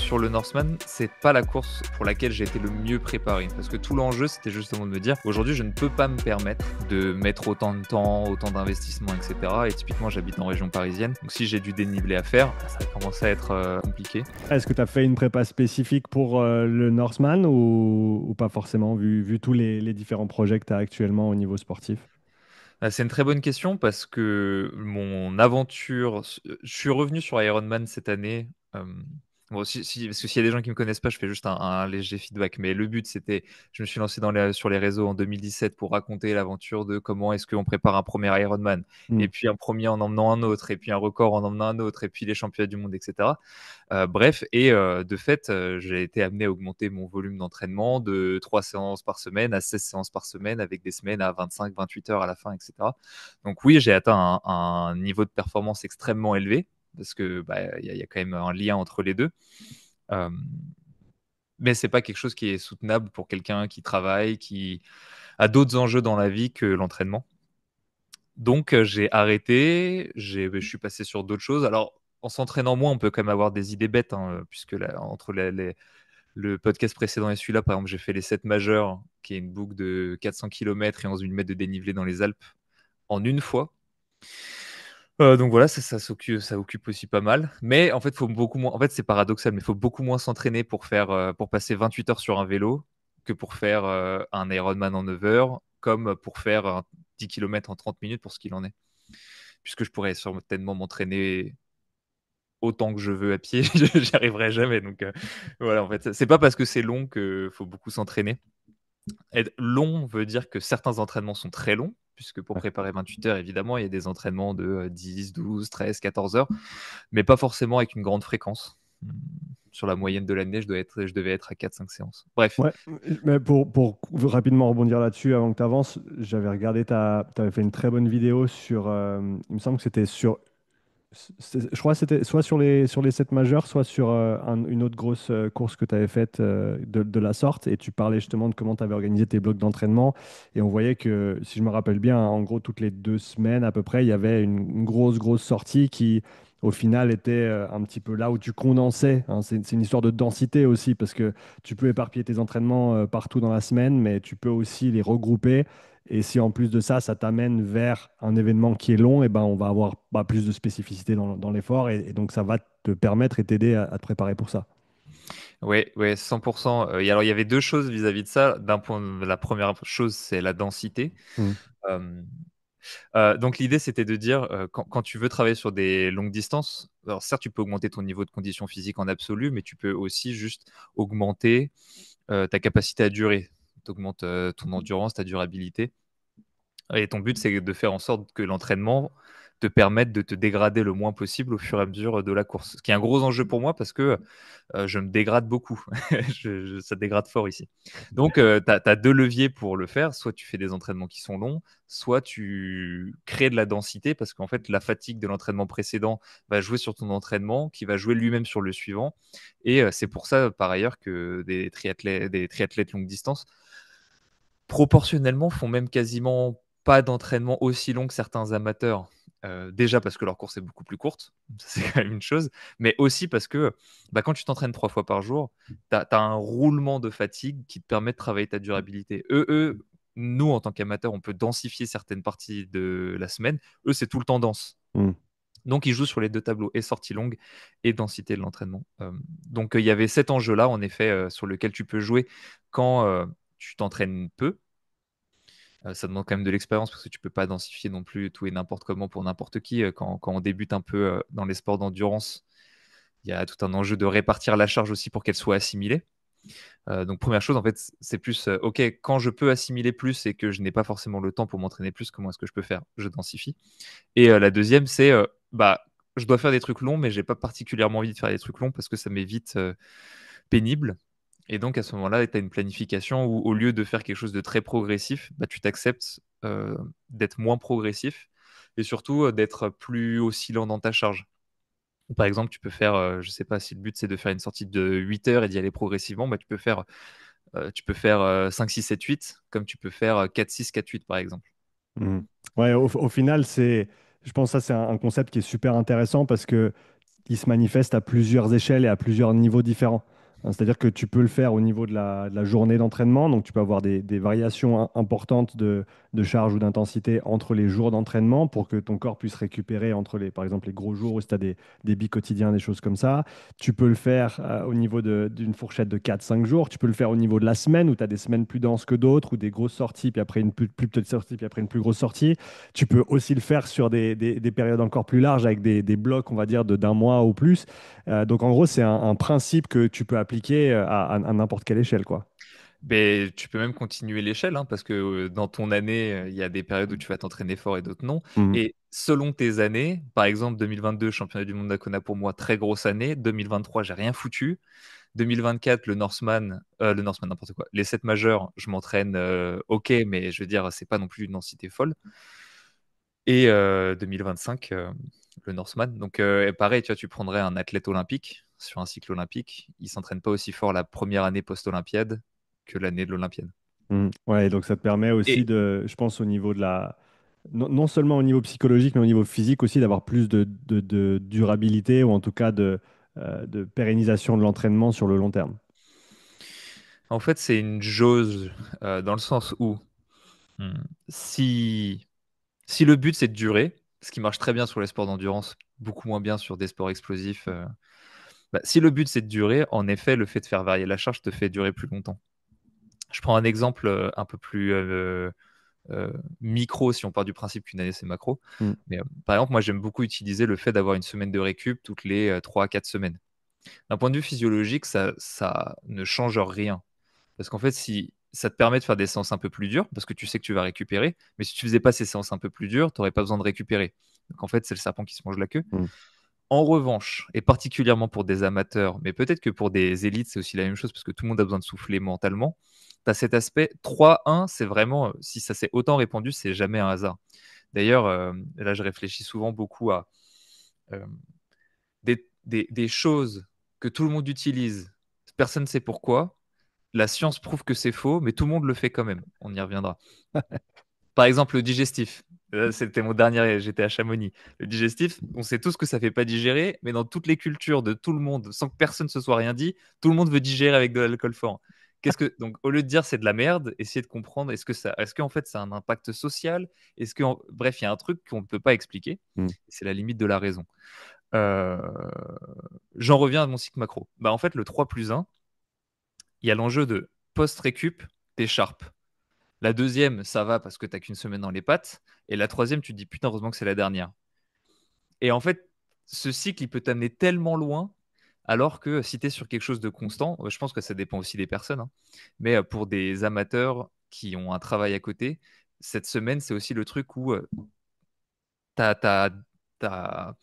sur le Norseman, c'est pas la course pour laquelle j'ai été le mieux préparé. Parce que tout l'enjeu, c'était justement de me dire, aujourd'hui, je ne peux pas me permettre de mettre autant de temps, autant d'investissement, etc. Et typiquement, j'habite en région parisienne. Donc si j'ai du dénivelé à faire, ça va commencer à être compliqué. Est-ce que tu as fait une prépa spécifique pour le Norseman ou pas forcément, vu tous les différents projets que tu as actuellement au niveau sportif? C'est une très bonne question parce que mon aventure, je suis revenu sur Ironman cette année. Bon, parce que s'il y a des gens qui me connaissent pas, je fais juste un léger feedback. Mais le but, c'était, je me suis lancé sur les réseaux en 2017 pour raconter l'aventure de comment est-ce qu'on prépare un premier Ironman, Hmm. et puis un premier en emmenant un autre, et puis un record en emmenant un autre, et puis les championnats du monde, etc. Bref, et de fait, j'ai été amené à augmenter mon volume d'entraînement de 3 séances par semaine à 16 séances par semaine, avec des semaines à 25-28 heures à la fin, etc. Donc oui, j'ai atteint un niveau de performance extrêmement élevé, parce que y a quand même un lien entre les deux. Euh, mais c'est pas quelque chose qui est soutenable pour quelqu'un qui travaille, qui a d'autres enjeux dans la vie que l'entraînement. Donc j'ai arrêté, je suis passé sur d'autres choses. Alors en s'entraînant moins, on peut quand même avoir des idées bêtes, hein, puisque entre le podcast précédent et celui-là, par exemple, j'ai fait les 7 majeurs, qui est une boucle de 400 km et 11 000 mètres de dénivelé dans les Alpes en une fois. Donc voilà, ça occupe aussi pas mal. Mais en fait, faut beaucoup moins. En fait, c'est paradoxal, mais il faut beaucoup moins s'entraîner pour passer 28 heures sur un vélo que pour faire un Ironman en 9 heures, comme pour faire 10 km en 30 minutes pour ce qu'il en est. Puisque je pourrais certainement m'entraîner autant que je veux à pied, j'y arriverai jamais. Donc voilà, en fait, c'est pas parce que c'est long qu'il faut beaucoup s'entraîner. Être long veut dire que certains entraînements sont très longs, puisque pour Ouais. préparer 28 heures, évidemment, il y a des entraînements de 10, 12, 13, 14 heures, mais pas forcément avec une grande fréquence. Sur la moyenne de l'année, je devais être à 4-5 séances. Bref. Ouais, mais pour rapidement rebondir là-dessus, avant que tu avances, j'avais regardé, tu avais fait une très bonne vidéo sur, il me semble que c'était sur, je crois que c'était soit sur les 7 majeurs, soit sur une autre grosse course que tu avais faite de la sorte, et tu parlais justement de comment tu avais organisé tes blocs d'entraînement, et on voyait que, si je me rappelle bien, en gros, toutes les 2 semaines à peu près, il y avait une grosse sortie qui, au final, était un petit peu là où tu condensais, hein. C'est une histoire de densité aussi, parce que tu peux éparpiller tes entraînements partout dans la semaine, mais tu peux aussi les regrouper. Et si en plus de ça, ça t'amène vers un événement qui est long, et ben on va avoir plus de spécificité dans l'effort, et donc ça va te permettre et t'aider à te préparer pour ça. Ouais, ouais, 100%. Et alors, il y avait deux choses vis-à-vis de ça. La première chose, c'est la densité. Mm. Euh, donc l'idée, c'était de dire, quand tu veux travailler sur des longues distances, alors certes, tu peux augmenter ton niveau de condition physique en absolu, mais tu peux aussi juste augmenter ta capacité à durer. Tu augmentes ton endurance, ta durabilité. Et ton but, c'est de faire en sorte que l'entraînement te permette de te dégrader le moins possible au fur et à mesure de la course. Ce qui est un gros enjeu pour moi parce que je me dégrade beaucoup. Ça dégrade fort ici. Donc, tu as deux leviers pour le faire. Soit tu fais des entraînements qui sont longs, soit tu crées de la densité parce qu'en fait, la fatigue de l'entraînement précédent va jouer sur ton entraînement, qui va jouer lui-même sur le suivant. Et c'est pour ça, par ailleurs, que des triathlètes longue distance proportionnellement, font même quasiment pas d'entraînement aussi long que certains amateurs. Déjà parce que leur course est beaucoup plus courte, ça c'est quand même une chose, mais aussi parce que quand tu t'entraînes 3 fois par jour, tu as un roulement de fatigue qui te permet de travailler ta durabilité. Nous, en tant qu'amateurs, on peut densifier certaines parties de la semaine. Eux, c'est tout le temps dense. Mm. Donc, ils jouent sur les deux tableaux, et sortie longue et densité de l'entraînement. Donc, il y avait cet enjeu-là, en effet, sur lequel tu peux jouer quand tu t'entraînes peu. Ça demande quand même de l'expérience parce que tu peux pas densifier non plus tout et n'importe comment pour n'importe qui. Quand on débute un peu dans les sports d'endurance, il y a tout un enjeu de répartir la charge aussi pour qu'elle soit assimilée. Donc première chose, en fait, c'est plus, ok, quand je peux assimiler plus et que je n'ai pas forcément le temps pour m'entraîner plus, comment est-ce que je peux faire? Je densifie. Et la deuxième, c'est, je dois faire des trucs longs, mais j'ai pas particulièrement envie de faire des trucs longs parce que ça m'évite pénible. Et donc, à ce moment-là, tu as une planification où, au lieu de faire quelque chose de très progressif, tu t'acceptes d'être moins progressif et surtout d'être plus oscillant dans ta charge. Par exemple, tu peux faire, je sais pas si le but c'est de faire une sortie de 8 heures et d'y aller progressivement, tu peux faire 5, 6, 7, 8, comme tu peux faire 4, 6, 4, 8 par exemple. Mm. Ouais, au final, je pense que ça, c'est un concept qui est super intéressant parce que il se manifeste à plusieurs échelles et à plusieurs niveaux différents. Hein, c'est-à-dire que tu peux le faire au niveau de la journée d'entraînement, donc tu peux avoir des variations importantes de charge ou d'intensité entre les jours d'entraînement pour que ton corps puisse récupérer entre par exemple, les gros jours où tu as des pics quotidiens, des choses comme ça. Tu peux le faire au niveau d'une fourchette de 4-5 jours. Tu peux le faire au niveau de la semaine où tu as des semaines plus denses que d'autres ou des grosses sorties, puis après une plus petite sortie, puis après une plus grosse sortie. Tu peux aussi le faire sur des périodes encore plus larges avec des blocs, on va dire, d'un mois ou plus. Donc en gros, c'est un principe que tu peux appliquer à n'importe quelle échelle, quoi. Mais tu peux même continuer l'échelle, hein, parce que dans ton année, il y a des périodes où tu vas t'entraîner fort et d'autres non. Mhm. Et selon tes années, par exemple 2022, championnat du monde d'Akona pour moi, très grosse année. 2023, j'ai rien foutu. 2024, le Norseman, n'importe quoi. Les 7 majeurs, je m'entraîne ok, mais je veux dire, c'est pas non plus une densité folle. Et 2025, le Norseman. Donc, pareil, tu vois, tu prendrais un athlète olympique sur un cycle olympique. Il s'entraîne pas aussi fort la première année post-olympiade que l'année de l'Olympiade. Mhm. Ouais, donc ça te permet aussi Et je pense, au niveau non seulement au niveau psychologique, mais au niveau physique aussi, d'avoir plus de durabilité ou en tout cas de pérennisation de l'entraînement sur le long terme. en fait, c'est une jauge dans le sens où hmm, si, si le but c'est de durer, ce qui marche très bien sur les sports d'endurance, beaucoup moins bien sur des sports explosifs. Bah, si le but c'est de durer, en effet, le fait de faire varier la charge te fait durer plus longtemps. Je prends un exemple un peu plus euh, micro si on part du principe qu'une année c'est macro. Mhm. Mais par exemple, moi j'aime beaucoup utiliser le fait d'avoir une semaine de récup toutes les 3 à 4 semaines. D'un point de vue physiologique, ça ne change rien. Parce qu'en fait, si ça te permet de faire des séances un peu plus dures, parce que tu sais que tu vas récupérer, mais si tu faisais pas ces séances un peu plus dures, tu n'aurais pas besoin de récupérer. Donc en fait, c'est le serpent qui se mange la queue. Mhm. En revanche, et particulièrement pour des amateurs, mais peut-être que pour des élites, c'est aussi la même chose parce que tout le monde a besoin de souffler mentalement. Tu as cet aspect 3-1, c'est vraiment, si ça s'est autant répandu, c'est jamais un hasard. D'ailleurs, là, je réfléchis souvent beaucoup à euh, des choses que tout le monde utilise. Personne ne sait pourquoi. La science prouve que c'est faux, mais tout le monde le fait quand même. On y reviendra. Par exemple, le digestif. C'était mon dernier, j'étais à Chamonix. Le digestif, on sait tous que ça fait pas digérer, mais dans toutes les cultures de tout le monde, sans que personne se soit rien dit, tout le monde veut digérer avec de l'alcool fort. Donc, au lieu de dire c'est de la merde, essayez de comprendre est-ce qu'en fait ça a un impact social? Bref, il y a un truc qu'on ne peut pas expliquer. Mhm. C'est la limite de la raison. Euh, J'en reviens à mon cycle macro. Bah, en fait, le 3+1, il y a l'enjeu de post-récup, t'écharpes. La deuxième, ça va parce que t'as qu'une semaine dans les pattes. Et la troisième, tu te dis putain, heureusement que c'est la dernière. Et en fait, ce cycle, il peut t'amener tellement loin, alors que si tu es sur quelque chose de constant, je pense que ça dépend aussi des personnes, hein, mais pour des amateurs qui ont un travail à côté, cette semaine, c'est aussi le truc où t'as, t'as, t'as,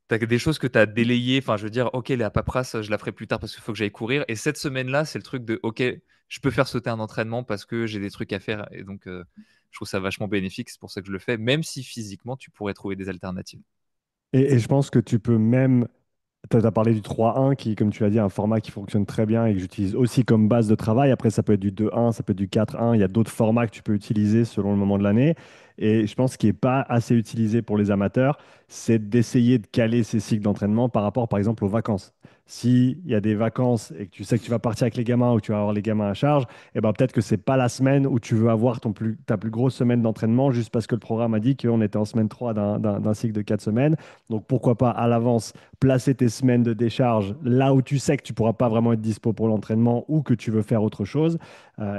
t'as des choses que tu as délayées. Enfin, je veux dire, ok, la paperasse, je la ferai plus tard parce qu'il faut que j'aille courir. Et cette semaine-là, c'est le truc de, ok, je peux faire sauter un entraînement parce que j'ai des trucs à faire. Et donc, je trouve ça vachement bénéfique. C'est pour ça que je le fais, même si physiquement, tu pourrais trouver des alternatives. Et je pense que tu peux même. Tu as parlé du 3-1 qui, comme tu l'as dit, est un format qui fonctionne très bien et que j'utilise aussi comme base de travail. Après, ça peut être du 2-1, ça peut être du 4-1. Il y a d'autres formats que tu peux utiliser selon le moment de l'année. Et je pense ce qui n'est pas assez utilisé pour les amateurs, c'est d'essayer de caler ces cycles d'entraînement par rapport, par exemple, aux vacances. S'il y a des vacances et que tu sais que tu vas partir avec les gamins ou que tu vas avoir les gamins à charge, eh ben peut-être que c'est pas la semaine où tu veux avoir ta plus grosse semaine d'entraînement juste parce que le programme a dit qu'on était en semaine 3 d'un cycle de 4 semaines. Donc pourquoi pas à l'avance placer tes semaines de décharge là où tu sais que tu ne pourras pas vraiment être dispo pour l'entraînement ou que tu veux faire autre chose.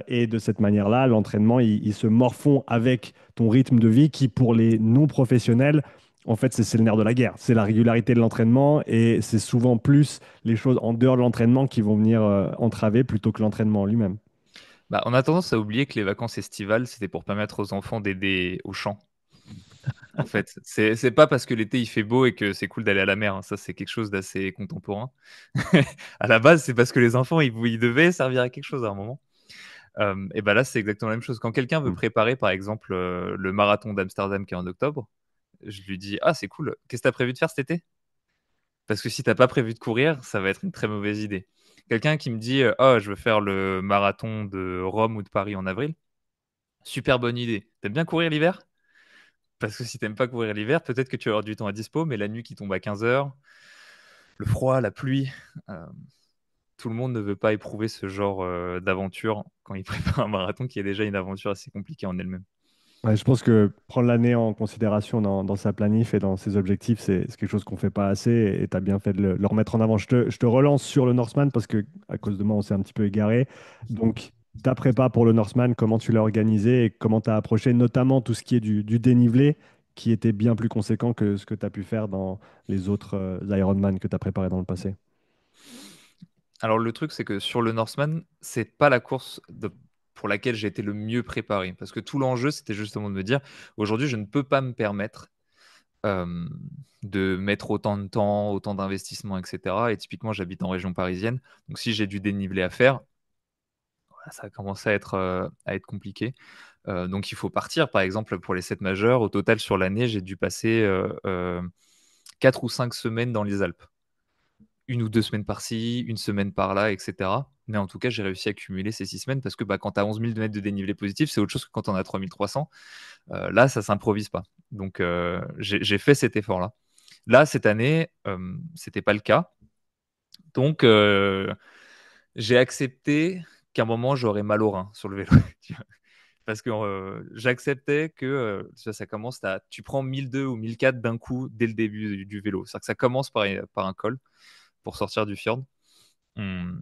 Et de cette manière-là, l'entraînement, il se morfond avec ton rythme de vie qui, pour les non-professionnels, en fait, c'est le nerf de la guerre. C'est la régularité de l'entraînement et c'est souvent plus les choses en dehors de l'entraînement qui vont venir entraver plutôt que l'entraînement en lui-même. Bah, on a tendance à oublier que les vacances estivales, c'était pour permettre aux enfants d'aider au champ. En fait, c'est pas parce que l'été il fait beau et que c'est cool d'aller à la mer, hein. Ça, c'est quelque chose d'assez contemporain. À la base, c'est parce que les enfants, ils devaient servir à quelque chose à un moment. Et ben là, c'est exactement la même chose. Quand quelqu'un veut Mm. préparer, par exemple, le marathon d'Amsterdam qui est en octobre, je lui dis, ah, c'est cool. Qu'est-ce que tu as prévu de faire cet été? Parce que si t'as pas prévu de courir, ça va être une très mauvaise idée. Quelqu'un qui me dit, oh, je veux faire le marathon de Rome ou de Paris en avril, super bonne idée. T'aimes bien courir l'hiver? Parce que si t'aimes pas courir l'hiver, peut-être que tu vas avoir du temps à dispo, mais la nuit qui tombe à 15 heures. le froid, la pluie. euh, Tout le monde ne veut pas éprouver ce genre d'aventure quand il prépare un marathon qui est déjà une aventure assez compliquée en elle-même. Ouais, je pense que prendre l'année en considération dans sa planif et dans ses objectifs, c'est quelque chose qu'on fait pas assez et tu as bien fait de le remettre en avant. Je te relance sur le Norseman parce que à cause de moi, on s'est un petit peu égaré. Donc, ta prépa pour le Norseman, comment tu l'as organisé et comment tu as approché notamment tout ce qui est du dénivelé qui était bien plus conséquent que ce que tu as pu faire dans les autres Ironman que tu as préparé dans le passé. Alors le truc, c'est que sur le Norseman, c'est pas la course pour laquelle j'ai été le mieux préparé. Parce que tout l'enjeu, c'était justement de me dire, aujourd'hui, je ne peux pas me permettre euh, de mettre autant de temps, autant d'investissement, etc. Et typiquement, j'habite en région parisienne. Donc si j'ai du dénivelé à faire, voilà, ça a commencé à être compliqué. Donc il faut partir, par exemple, pour les 7 majeurs. Au total, sur l'année, j'ai dû passer 4 ou 5 semaines dans les Alpes. Une ou deux semaines par-ci, une semaine par-là, etc. Mais en tout cas, j'ai réussi à cumuler ces 6 semaines parce que bah, quand tu as 11 000 mètres de dénivelé positif, c'est autre chose que quand on a 3 300. Là, ça s'improvise pas. Donc, j'ai fait cet effort-là. Là, cette année, c'était pas le cas. Donc, j'ai accepté qu'à un moment, j'aurais mal au rein sur le vélo. Parce que j'acceptais que ça commence, tu prends 1002 ou 1004 d'un coup dès le début du vélo. C'est-à-dire que ça commence par un col pour sortir du fjord. Hmm.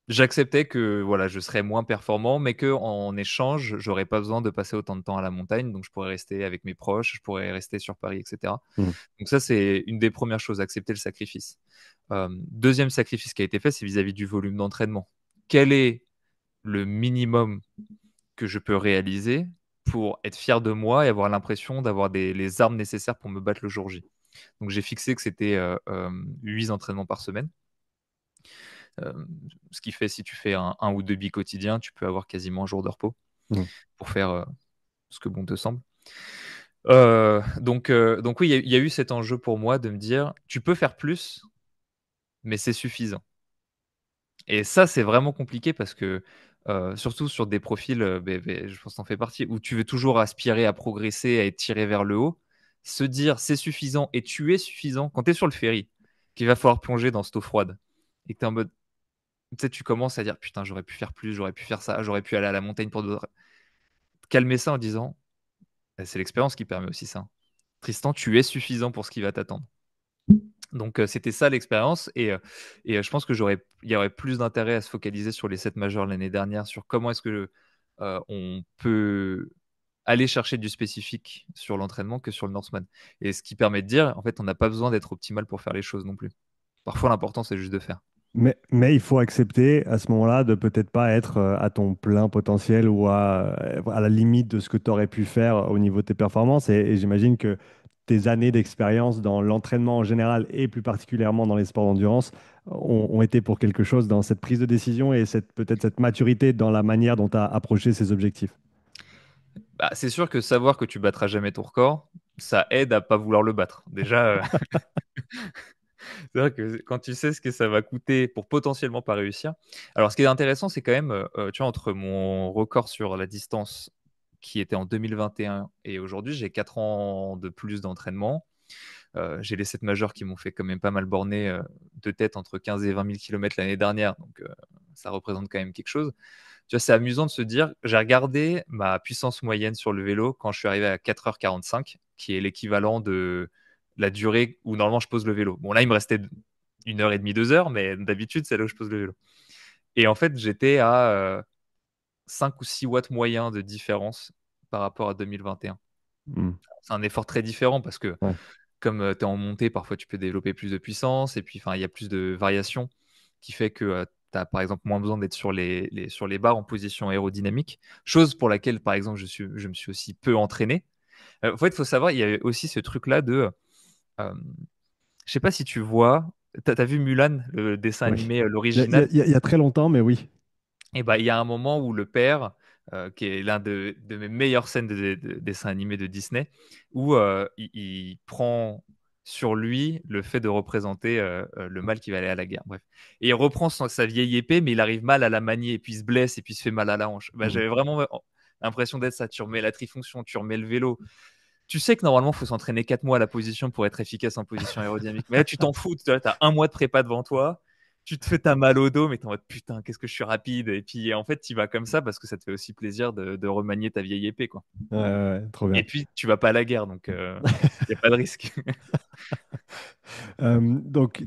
J'acceptais que voilà, je serais moins performant, mais que en échange, j'aurais pas besoin de passer autant de temps à la montagne, donc je pourrais rester avec mes proches, je pourrais rester sur Paris, etc. Hmm. Donc ça, c'est une des premières choses, accepter le sacrifice. Deuxième sacrifice qui a été fait, c'est vis-à-vis du volume d'entraînement. Quel est le minimum que je peux réaliser pour être fier de moi et avoir l'impression d'avoir les armes nécessaires pour me battre le jour J. Donc j'ai fixé que c'était 8 entraînements par semaine. Euh, Ce qui fait, si tu fais un ou deux bi quotidiens, tu peux avoir quasiment un jour de repos Hmm. pour faire ce que bon te semble. Donc oui, il y a eu cet enjeu pour moi de me dire, tu peux faire plus, mais c'est suffisant. Et ça, c'est vraiment compliqué parce que, surtout sur des profils, je pense que tu en fais partie, où tu veux toujours aspirer à progresser, à être tiré vers le haut, se dire c'est suffisant et tu es suffisant quand tu es sur le ferry, qu'il va falloir plonger dans cette eau froide et que tu es en mode, tu sais, tu commences à dire putain, j'aurais pu faire plus, j'aurais pu faire ça, j'aurais pu aller à la montagne pour d'autres. Calmer ça en disant, c'est l'expérience qui permet aussi ça. Tristan, tu es suffisant pour ce qui va t'attendre. Donc c'était ça l'expérience et je pense que il y aurait plus d'intérêt à se focaliser sur les 7 majeurs l'année dernière, sur comment est-ce que on peut aller chercher du spécifique sur l'entraînement que sur le Norseman. Et ce qui permet de dire, en fait, on n'a pas besoin d'être optimal pour faire les choses non plus. Parfois, l'important, c'est juste de faire. Mais il faut accepter à ce moment-là de peut-être pas être à ton plein potentiel ou à la limite de ce que tu aurais pu faire au niveau de tes performances. Et j'imagine que tes années d'expérience dans l'entraînement en général et plus particulièrement dans les sports d'endurance ont été pour quelque chose dans cette prise de décision et peut-être cette maturité dans la manière dont tu as approché ces objectifs. Bah, c'est sûr que savoir que tu battras jamais ton record, ça aide à pas vouloir le battre. Déjà, c'est vrai que quand tu sais ce que ça va coûter pour potentiellement pas réussir. Alors, ce qui est intéressant, c'est quand même, tu vois, entre mon record sur la distance qui était en 2021 et aujourd'hui, j'ai 4 ans de plus d'entraînement. J'ai les 7 majeurs qui m'ont fait quand même pas mal borner de tête entre 15 et 20 000 km l'année dernière. Donc, ça représente quand même quelque chose. Tu vois, c'est amusant de se dire, j'ai regardé ma puissance moyenne sur le vélo quand je suis arrivé à 4h45, qui est l'équivalent de la durée où normalement je pose le vélo. Bon, là, il me restait 1h30, 2 heures, mais d'habitude, c'est là où je pose le vélo. Et en fait, j'étais à 5 ou 6 watts moyens de différence par rapport à 2021. Hmm. C'est un effort très différent parce que Ouais. comme tu es en montée, parfois tu peux développer plus de puissance et puis il y a plus de variations qui fait que tu as par exemple moins besoin d'être sur les barres en position aérodynamique, chose pour laquelle par exemple je me suis aussi peu entraîné. En fait, il faut savoir, il y a aussi ce truc-là de, euh, je sais pas si tu vois, t'as vu Mulan, le dessin Oui. animé, Il l'original. y a- il y a très longtemps, mais oui. Et bah, il y a un moment où le père, qui est l'un de mes meilleures scènes de dessins animés de Disney, où il prend sur lui le fait de représenter le mal qui va aller à la guerre. Bref. Et il reprend sa vieille épée, mais il arrive mal à la manier, et puis il se blesse, et puis il se fait mal à la hanche. Bah, Hmm. j'avais vraiment l'impression d'être ça. Tu remets la trifonction, tu remets le vélo. tu sais que normalement, il faut s'entraîner 4 mois à la position pour être efficace en position aérodynamique. Mais là, tu t'en fous. Tu as un mois de prépa devant toi. Tu te fais ta mal au dos, mais t'es en mode putain, qu'est-ce que je suis rapide. Et puis, en fait, tu vas comme ça parce que ça te fait aussi plaisir de remanier ta vieille épée, quoi. Ouais, ouais, ouais, trop Et bien. puis, tu vas pas à la guerre, donc il n'y a pas de risque. Donc,